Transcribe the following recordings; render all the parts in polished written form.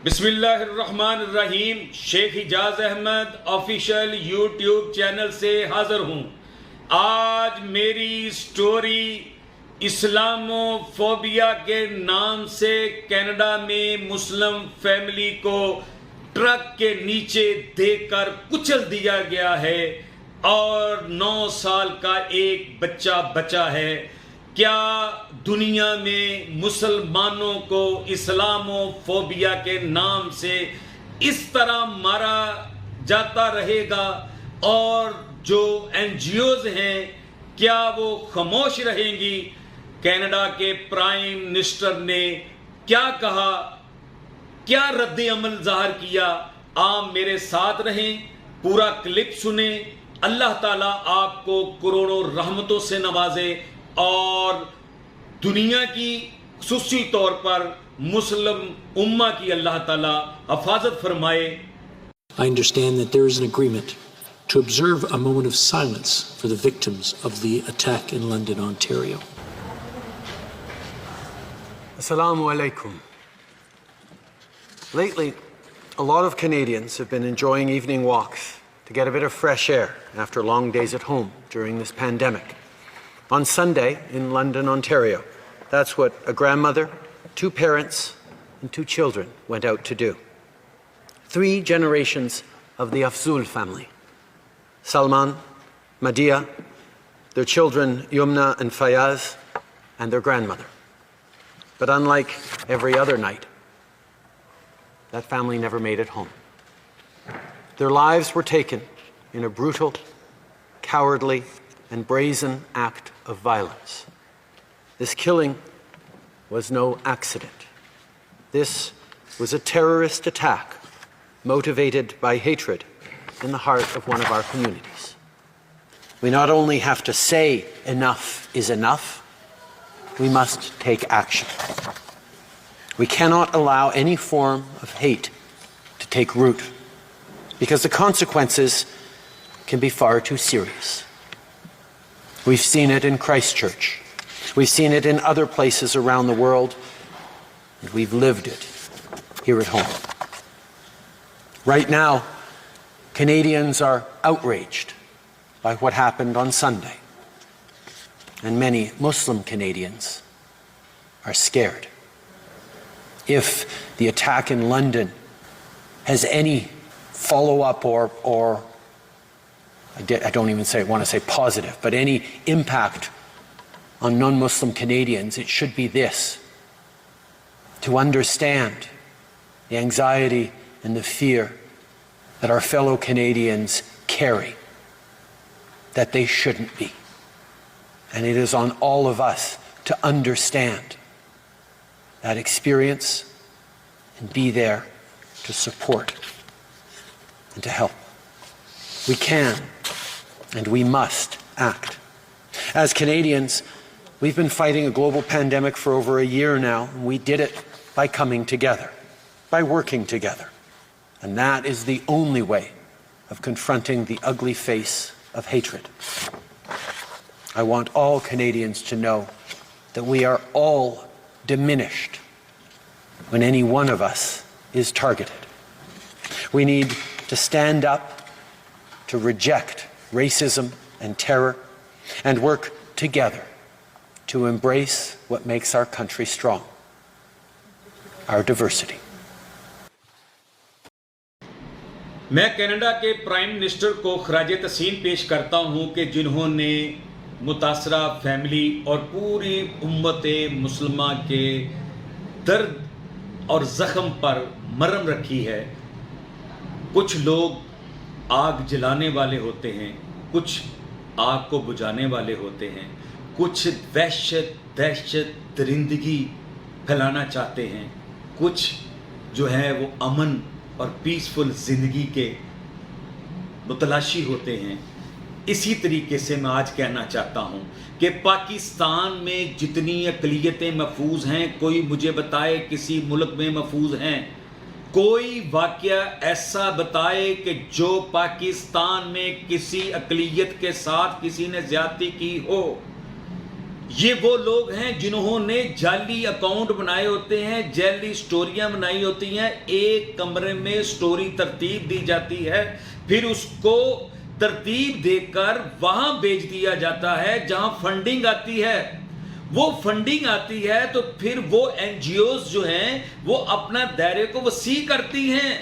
بسم اللہ الرحمن الرحیم. شیخ اجاز احمد آفیشل یوٹیوب چینل سے حاضر ہوں. آج میری سٹوری اسلامو فوبیا کے نام سے کینیڈا میں مسلم فیملی کو ٹرک کے نیچے دیکھ کر کچل دیا گیا ہے اور 9 سال کا ایک بچہ بچا ہے. کیا دنیا میں مسلمانوں کو اسلامو فوبیا کے نام سے اس طرح مارا جاتا رہے گا اور جو این جی اوز ہیں کیا وہ خاموش رہیں گی؟ کینیڈا کے پرائم منسٹر نے کیا کہا، کیا رد عمل ظاہر کیا؟ آپ میرے ساتھ رہیں، پورا کلپ سنیں. اللہ تعالیٰ آپ کو کروڑوں رحمتوں سے نوازے اور دنیا کی خصوصی طور پر مسلم امہ کی اللہ تعالیٰ حفاظت فرمائے. I understand that there is an agreement to observe a moment of silence for the victims of the attack in London, Ontario. Assalamu alaikum. Lately, a lot of Canadians have been enjoying evening walks to get a bit of fresh air after long days at home during this pandemic. On Sunday in London, Ontario, that's what a grandmother, 2 parents, and 2 children went out to do. 3 generations of the Afzul family. Salman, Madia, their children Yumna and Fayaz, and their grandmother. But unlike every other night, that family never made it home. Their lives were taken in a brutal, cowardly, and brazen act of violence. This killing was no accident. This was a terrorist attack motivated by hatred in the heart of one of our communities. We not only have to say enough is enough, we must take action. We cannot allow any form of hate to take root, because the consequences can be far too serious. We've seen it in Christchurch. We've seen it in other places around the world, and we've lived it here at home. Right now, Canadians are outraged by what happened on Sunday, and many Muslim Canadians are scared. If the attack in London has any follow-up or I don't even want to say positive, but any impact on non-Muslim Canadians, it should be this: to understand the anxiety and the fear that our fellow Canadians carry, that they shouldn't be. And it is on all of us to understand that experience and be there to support and to help. We can and we must act. As Canadians, we've been fighting a global pandemic for over a year now, and we did it by coming together, by working together. And that is the only way of confronting the ugly face of hatred. I want all Canadians to know that we are all diminished when any one of us is targeted. We need to stand up to reject racism and terror and work together to embrace what makes our country strong, our diversity. میں Canada کے prime minister کو خراج تحسین پیش کرتا ہوں کہ جنہوں نے متاثرہ فیملی اور پوری امت مسلمہ کے درد اور زخم پر مرہم رکھی ہے. کچھ لوگ آگ جلانے والے ہوتے ہیں، کچھ آگ کو بجھانے والے ہوتے ہیں، کچھ دہشت درندگی پھیلانا چاہتے ہیں، کچھ جو ہے وہ امن اور پیسفل زندگی کے متلاشی ہوتے ہیں. اسی طریقے سے میں آج کہنا چاہتا ہوں کہ پاکستان میں جتنی اقلیتیں محفوظ ہیں، کوئی مجھے بتائے کسی ملک میں محفوظ ہیں؟ کوئی واقعہ ایسا بتائے کہ جو پاکستان میں کسی اقلیت کے ساتھ کسی نے زیادتی کی ہو؟ یہ وہ لوگ ہیں جنہوں نے جعلی اکاؤنٹ بنائے ہوتے ہیں, جعلی سٹوریاں بنائی ہوتی ہیں. ایک کمرے میں سٹوری ترتیب دی جاتی ہے, پھر اس کو ترتیب دے کر وہاں بیچ دیا جاتا ہے جہاں فنڈنگ آتی ہے. وہ فنڈنگ آتی ہے تو پھر وہ این جی اوز جو ہیں وہ اپنا دائرے کو وسیع کرتی ہیں,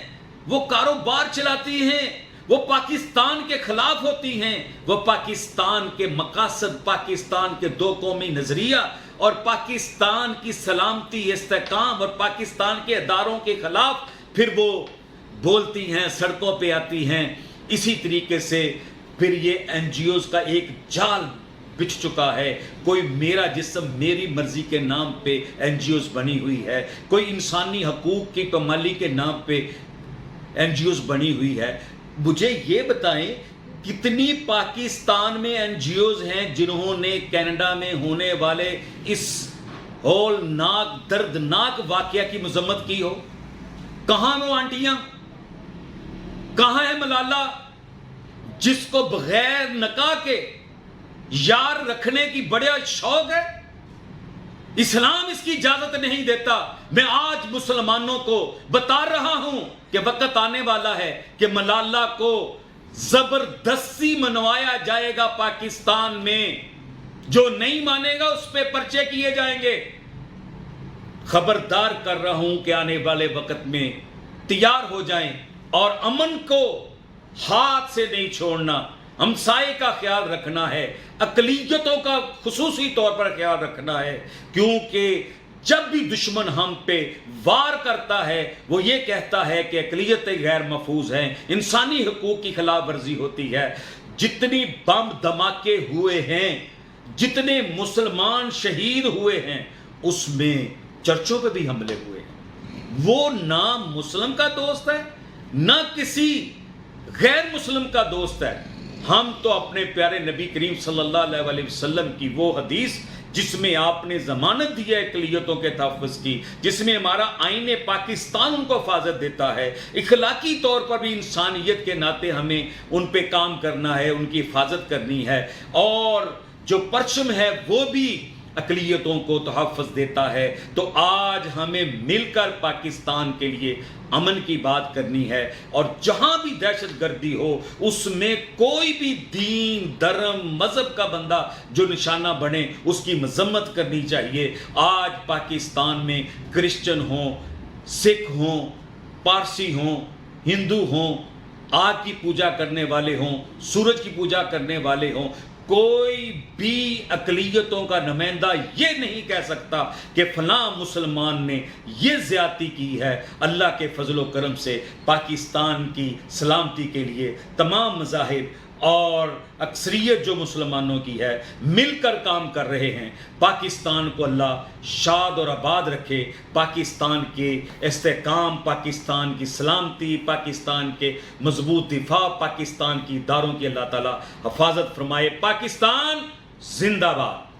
وہ کاروبار چلاتی ہیں, وہ پاکستان کے خلاف ہوتی ہیں, وہ پاکستان کے مقاصد, پاکستان کے دو قومی نظریہ اور پاکستان کی سلامتی, استحکام اور پاکستان کے اداروں کے خلاف پھر وہ بولتی ہیں, سڑکوں پہ آتی ہیں. اسی طریقے سے پھر یہ این جی اوز کا ایک جال بچھ چکا ہے. کوئی میرا جسم میری مرضی کے نام پہ این جی اوز بنی ہوئی ہے, کوئی انسانی حقوق کی پامالی کے نام پہ این جی اوز بنی ہوئی ہے. مجھے یہ بتائیں کتنی پاکستان میں این جی اوز ہیں جنہوں نے کینیڈا میں ہونے والے اس ہولناک دردناک واقعہ کی مذمت کی ہو؟ کہاں وہ آنٹیاں؟ کہاں ہے ملالہ جس کو بغیر نکاح کے یار رکھنے کی بڑا شوق ہے؟ اسلام اس کی اجازت نہیں دیتا. میں آج مسلمانوں کو بتا رہا ہوں کہ وقت آنے والا ہے کہ ملالہ کو زبردستی منوایا جائے گا پاکستان میں. جو نہیں مانے گا اس پہ پرچے کیے جائیں گے. خبردار کر رہا ہوں کہ آنے والے وقت میں تیار ہو جائیں اور امن کو ہاتھ سے نہیں چھوڑنا, ہمسائے کا خیال رکھنا ہے, اقلیتوں کا خصوصی طور پر خیال رکھنا ہے, کیونکہ جب بھی دشمن ہم پہ وار کرتا ہے وہ یہ کہتا ہے کہ اقلیتیں غیر محفوظ ہیں, انسانی حقوق کی خلاف ورزی ہوتی ہے. جتنی بم دھماکے ہوئے ہیں, جتنے مسلمان شہید ہوئے ہیں, اس میں چرچوں پہ بھی حملے ہوئے ہیں. وہ نہ مسلم کا دوست ہے نہ کسی غیر مسلم کا دوست ہے. ہم تو اپنے پیارے نبی کریم صلی اللہ علیہ وسلم کی وہ حدیث جس میں آپ نے ضمانت دی ہے اقلیتوں کے تحفظ کی, جس میں ہمارا آئین پاکستان ان کو حفاظت دیتا ہے, اخلاقی طور پر بھی انسانیت کے ناطے ہمیں ان پہ کام کرنا ہے, ان کی حفاظت کرنی ہے, اور جو پرچم ہے وہ بھی اقلیتوں کو تحفظ دیتا ہے. تو آج ہمیں مل کر پاکستان کے لیے امن کی بات کرنی ہے, اور جہاں بھی دہشت گردی ہو اس میں کوئی بھی دین, دھرم, مذہب کا بندہ جو نشانہ بنے اس کی مذمت کرنی چاہیے. آج پاکستان میں کرسچن ہوں, سکھ ہوں, پارسی ہوں, ہندو ہوں, آگ کی پوجا کرنے والے ہوں, سورج کی پوجا کرنے والے ہوں, کوئی بھی اقلیتوں کا نمائندہ یہ نہیں کہہ سکتا کہ فلاں مسلمان نے یہ زیادتی کی ہے. اللہ کے فضل و کرم سے پاکستان کی سلامتی کے لیے تمام مذاہب اور اکثریت جو مسلمانوں کی ہے مل کر کام کر رہے ہیں. پاکستان کو اللہ شاد اور آباد رکھے, پاکستان کے استحکام, پاکستان کی سلامتی, پاکستان کے مضبوط دفاع, پاکستان کی اداروں کی اللہ تعالی حفاظت فرمائے. پاکستان زندہ باد.